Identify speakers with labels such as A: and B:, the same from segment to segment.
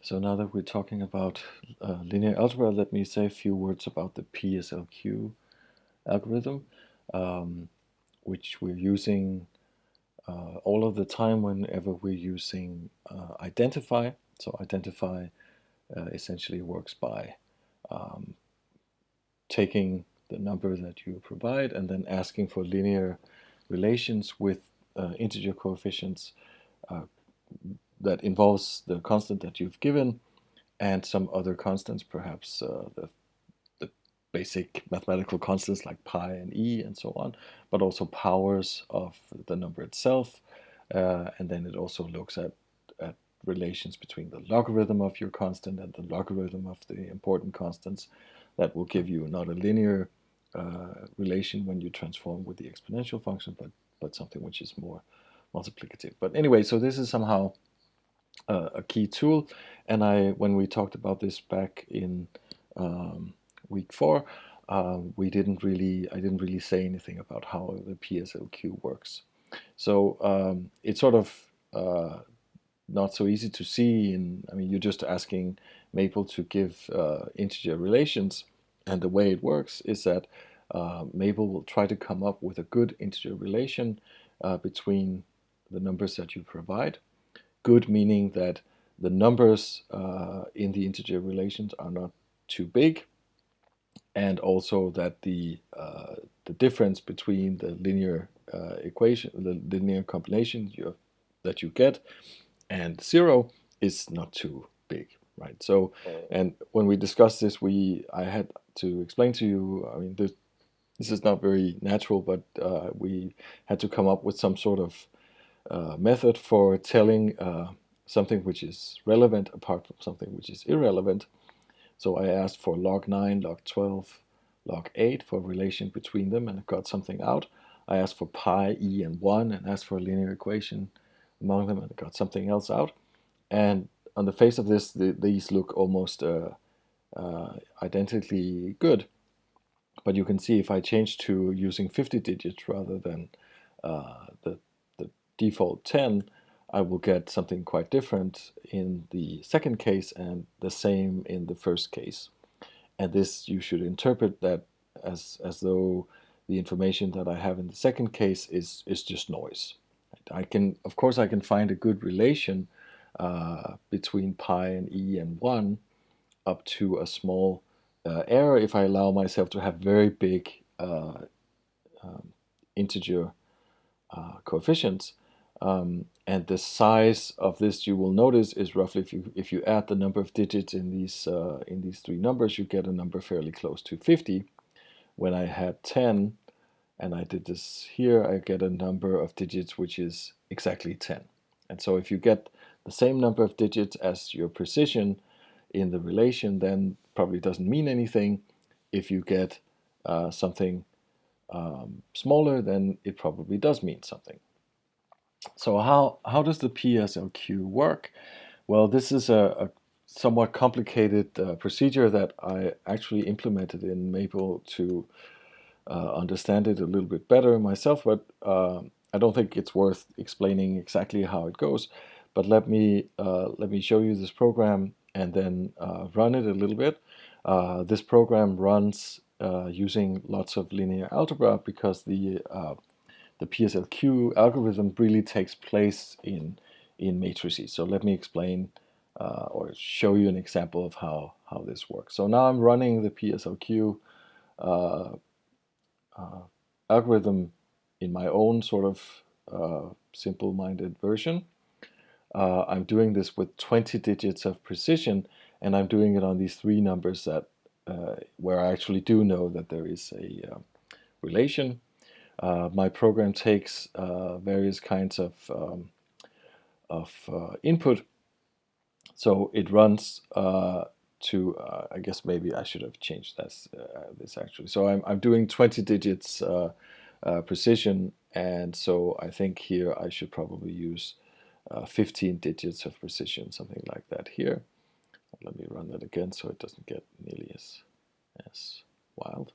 A: So now that we're talking about linear algebra, let me say a few words about the PSLQ algorithm, um, which we're using all of the time whenever we're using identify. So identify essentially works by um, taking the number that you provide and then asking for linear relations with integer coefficients uh, that involves the constant that you've given and some other constants, perhaps the basic mathematical constants like pi and e and so on, but also powers of the number itself. And then it also looks at relations between the logarithm of your constant and the logarithm of the important constants. That will give you not a linear relation when you transform with the exponential function, but something which is more multiplicative. But anyway, so this is somehow a key tool. And when we talked about this back in week 4, I didn't really say anything about how the PSLQ works. So it's sort of not so easy to see. I mean, you're just asking Maple to give integer relations, and the way it works is that Maple will try to come up with a good integer relation between the numbers that you provide. Good meaning that the numbers in the integer relations are not too big, and also that the difference between the linear equation, the linear combination that you get, and 0 is not too big, right? So, and when we discussed this, I had to explain to you. I mean, this is not very natural, but we had to come up with some sort of method for telling something which is relevant apart from something which is irrelevant. So I asked for log 9, log 12, log 8 for relation between them, and I got something out. I asked for pi, e, and 1, and asked for a linear equation among them, and I got something else out. And on the face of this, these look almost identically good. But you can see if I change to using 50 digits rather than the default 10, I will get something quite different in the second case and the same in the first case. And this, you should interpret that as though the information that I have in the second case is just noise. Of course, I can find a good relation between pi and e and 1 up to a small error if I allow myself to have very big integer coefficients. And the size of this, you will notice, is roughly, if you add the number of digits in these three numbers, you get a number fairly close to 50. When I had 10 and I did this here, I get a number of digits which is exactly 10. And so if you get the same number of digits as your precision in the relation, then probably doesn't mean anything. If you get something smaller, then it probably does mean something. So how does the PSLQ work? Well, this is a somewhat complicated procedure that I actually implemented in Maple to understand it a little bit better myself, but I don't think it's worth explaining exactly how it goes. But let me show you this program and then run it a little bit. This program runs using lots of linear algebra because the PSLQ algorithm really takes place in matrices. So let me explain or show you an example of how this works. So now I'm running the PSLQ algorithm in my own sort of simple-minded version. I'm doing this with 20 digits of precision, and I'm doing it on these three numbers that where I actually do know that there is a relation. My program takes various kinds of input, so it runs to I guess maybe I should have changed this actually. So I'm doing 20 digits precision, and so I think here I should probably use 15 digits of precision, something like that here. Let me run that again so it doesn't get nearly as wild.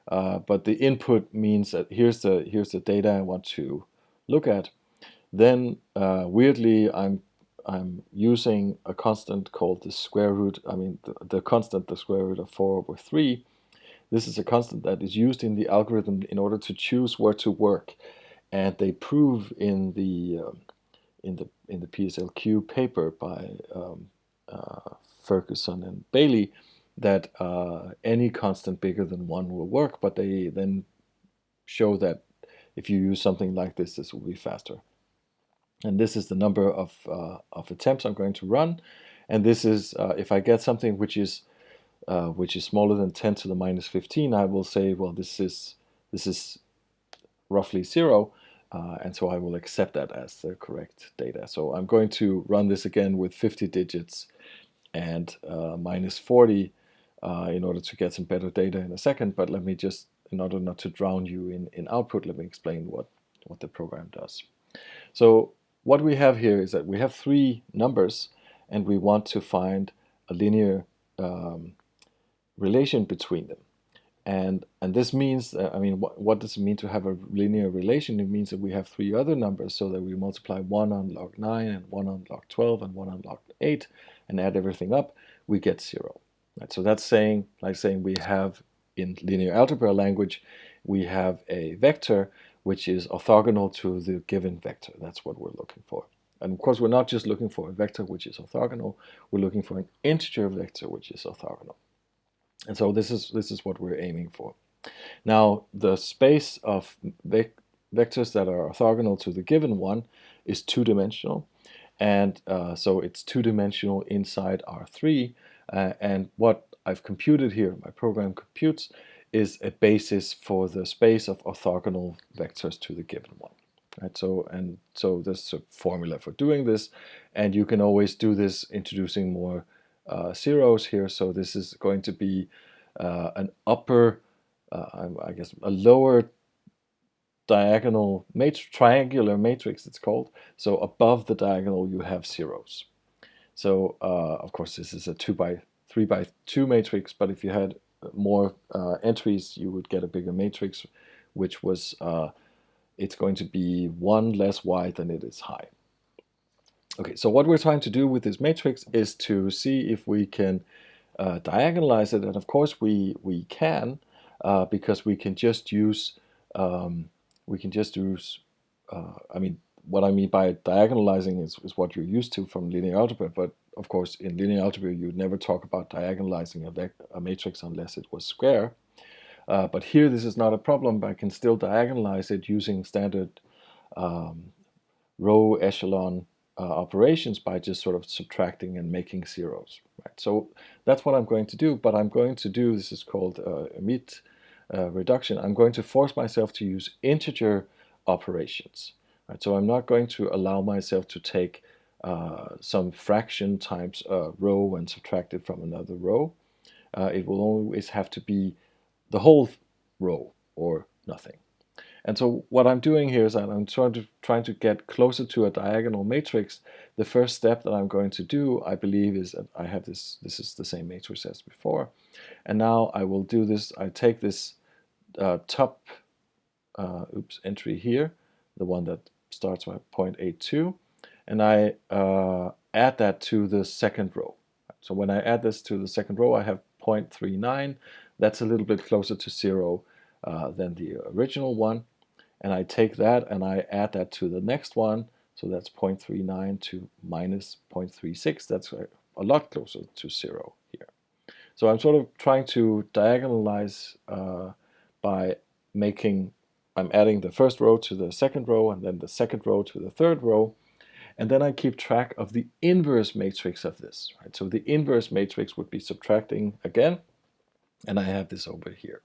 A: But the input means that here's the data I want to look at. Then weirdly, I'm using a constant called the square root, the constant, the square root of 4 over 3. This is a constant that is used in the algorithm in order to choose where to work. And they prove in the PSLQ paper by Ferguson and Bailey that any constant bigger than 1 will work, but they then show that if you use something like this will be faster. And this is the number of attempts I'm going to run. And this is if I get something which is smaller than 10 to the minus 15, I will say, well, this is roughly 0, and so I will accept that as the correct data. So I'm going to run this again with 50 digits and minus 40 in order to get some better data in a second, but let me just, in order not to drown you in output, let me explain what the program does. So what we have here is that we have 3 numbers, and we want to find a linear relation between them. And this means, what does it mean to have a linear relation? It means that we have 3 other numbers, so that we multiply 1 on log 9 and 1 on log 12 and 1 on log 8 and add everything up, we get 0. Right? So that's saying we have, in linear algebra language, we have a vector which is orthogonal to the given vector. That's what we're looking for. And of course, we're not just looking for a vector which is orthogonal, we're looking for an integer vector which is orthogonal. And so this is what we're aiming for. Now, the space of vectors that are orthogonal to the given one is 2-dimensional, and so it's 2-dimensional inside R3. And what I've computed here, my program computes, is a basis for the space of orthogonal vectors to the given one. Right? So there's a formula for doing this, and you can always do this introducing more zeros here. So this is going to be an upper, I guess, a lower diagonal triangular matrix, it's called. So above the diagonal you have zeros. So of course this is a 3 by 2 matrix, but if you had more entries, you would get a bigger matrix, which was it's going to be 1 less wide than it is high. Okay, so what we're trying to do with this matrix is to see if we can diagonalize it, and of course we can, because we can just use what I mean by diagonalizing is what you're used to from linear algebra, but of course in linear algebra you'd never talk about diagonalizing a matrix unless it was square. But here this is not a problem. I can still diagonalize it using standard row echelon operations by just sort of subtracting and making zeros. Right? So that's what I'm going to do, but I'm going to do, this is called Amit reduction, I'm going to force myself to use integer operations. Right? So I'm not going to allow myself to take some fraction times a row and subtract it from another row. It will always have to be the whole row or nothing. And so what I'm doing here is that I'm trying to get closer to a diagonal matrix. The first step that I'm going to do, I believe, is that I have this is the same matrix as before. And now I will do this. I take this top entry here, the one that starts by 0.82, and I add that to the second row. So when I add this to the second row, I have 0.39. That's a little bit closer to 0 than the original one. And I take that and I add that to the next one. So that's 0.39 to minus 0.36. That's a lot closer to 0 here. So I'm sort of trying to diagonalize by I'm adding the first row to the second row, and then the second row to the third row. And then I keep track of the inverse matrix of this. Right? So the inverse matrix would be subtracting again, and I have this over here.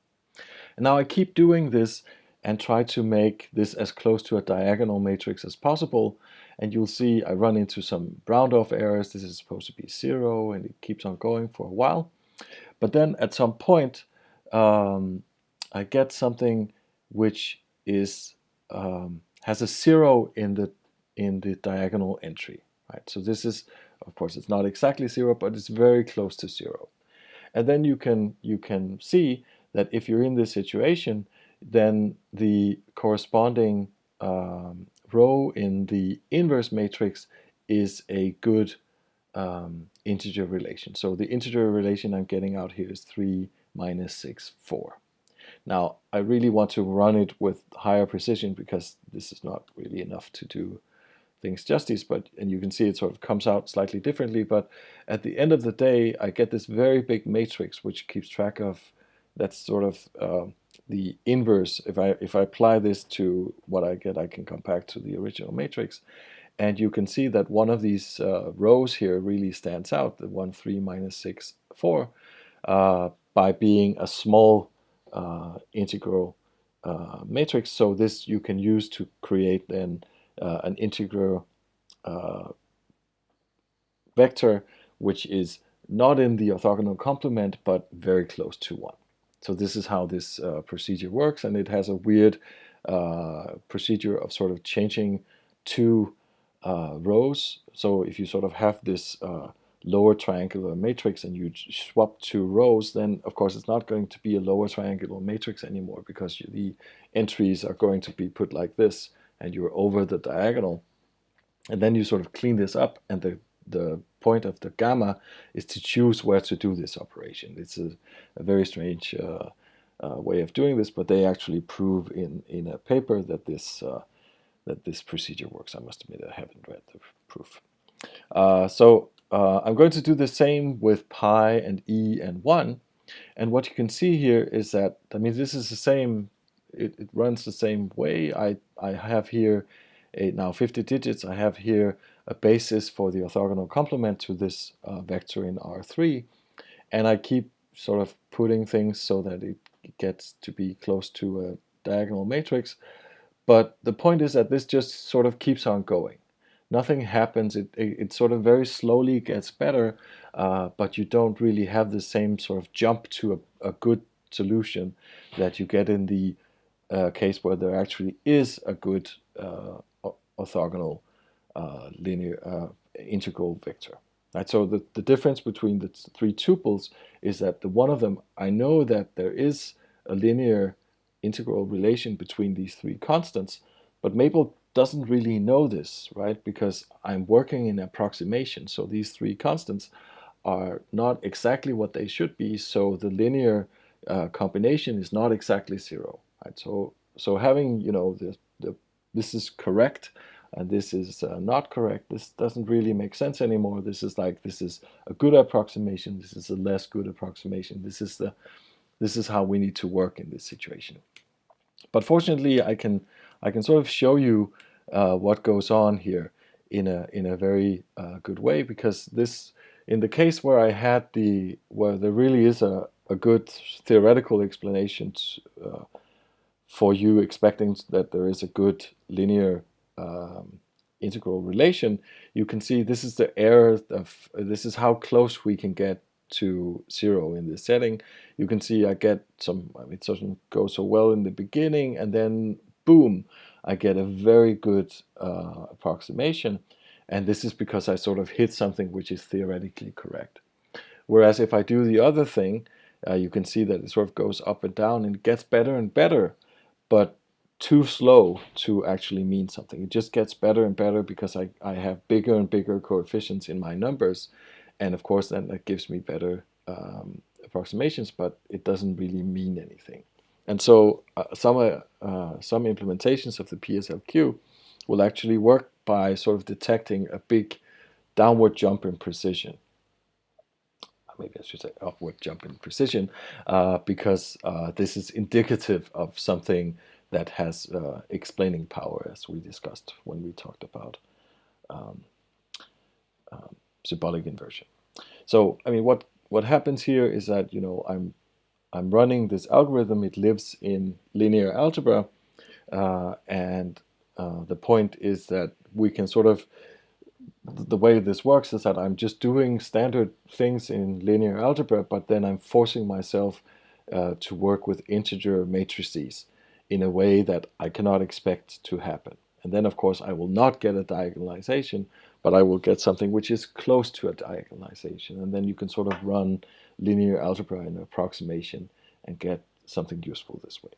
A: And now I keep doing this and try to make this as close to a diagonal matrix as possible. And you'll see I run into some round-off errors. This is supposed to be 0, and it keeps on going for a while. But then at some point, I get something which is has a 0 in the diagonal entry. Right? So this is, of course, it's not exactly 0, but it's very close to 0. And then you can see that if you're in this situation, then the corresponding row in the inverse matrix is a good integer relation. So the integer relation I'm getting out here is 3 minus 6, 4. Now, I really want to run it with higher precision because this is not really enough to do things justice, and you can see it sort of comes out slightly differently, but at the end of the day, I get this very big matrix which keeps track of, that's sort of the inverse. If I apply this to what I get, I can come back to the original matrix, and you can see that one of these rows here really stands out, the 1, 3, minus 6, 4, by being a small integral matrix. So this you can use to create then an integral vector which is not in the orthogonal complement but very close to 1. So this is how this procedure works, and it has a weird procedure of sort of changing two rows. So if you sort of have this lower triangular matrix and you swap two rows, then of course it's not going to be a lower triangular matrix anymore, because the entries are going to be put like this and you're over the diagonal. And then you sort of clean this up, and the point of the gamma is to choose where to do this operation. It's a very strange way of doing this, but they actually prove in a paper that this procedure works. I must admit I haven't read the proof. So I'm going to do the same with pi and e and 1. And what you can see here is that, I mean, this is the same, it runs the same way. I have here now 50 digits. I have here a basis for the orthogonal complement to this vector in R3. And I keep sort of putting things so that it gets to be close to a diagonal matrix. But the point is that this just sort of keeps on going. Nothing happens. It sort of very slowly gets better, but you don't really have the same sort of jump to a good solution that you get in the case where there actually is a good orthogonal linear integral vector. Right? So the difference between the three tuples is that the one of them, I know that there is a linear integral relation between these three constants, but Maple doesn't really know this, right? Because I'm working in approximation. So these three constants are not exactly what they should be. So the linear combination is not exactly 0, right? So having, you know, this is correct and this is not correct, this doesn't really make sense anymore. This is a good approximation. This is a less good approximation. This is how we need to work in this situation. But fortunately, I can sort of show you what goes on here in a very good way, because this, in the case where where there really is a good theoretical explanation for you expecting that there is a good linear integral relation, you can see this is the error of, this is how close we can get to 0 in this setting. You can see I get some, I mean, it doesn't go so well in the beginning, and then boom, I get a very good approximation, and this is because I sort of hit something which is theoretically correct. Whereas if I do the other thing, you can see that it sort of goes up and down and it gets better and better, but too slow to actually mean something. It just gets better and better because I have bigger and bigger coefficients in my numbers, and of course then that gives me better approximations, but it doesn't really mean anything. And so some implementations of the PSLQ will actually work by sort of detecting a big downward jump in precision. Maybe I should say upward jump in precision, because this is indicative of something that has explaining power, as we discussed when we talked about symbolic inversion. So, I mean, what happens here is that, you know, I'm running this algorithm. It lives in linear algebra, and the point is that we can sort of, the way this works is that I'm just doing standard things in linear algebra, but then I'm forcing myself to work with integer matrices in a way that I cannot expect to happen. And then, of course, I will not get a diagonalization, but I will get something which is close to a diagonalization. And then you can sort of run linear algebra in approximation and get something useful this way.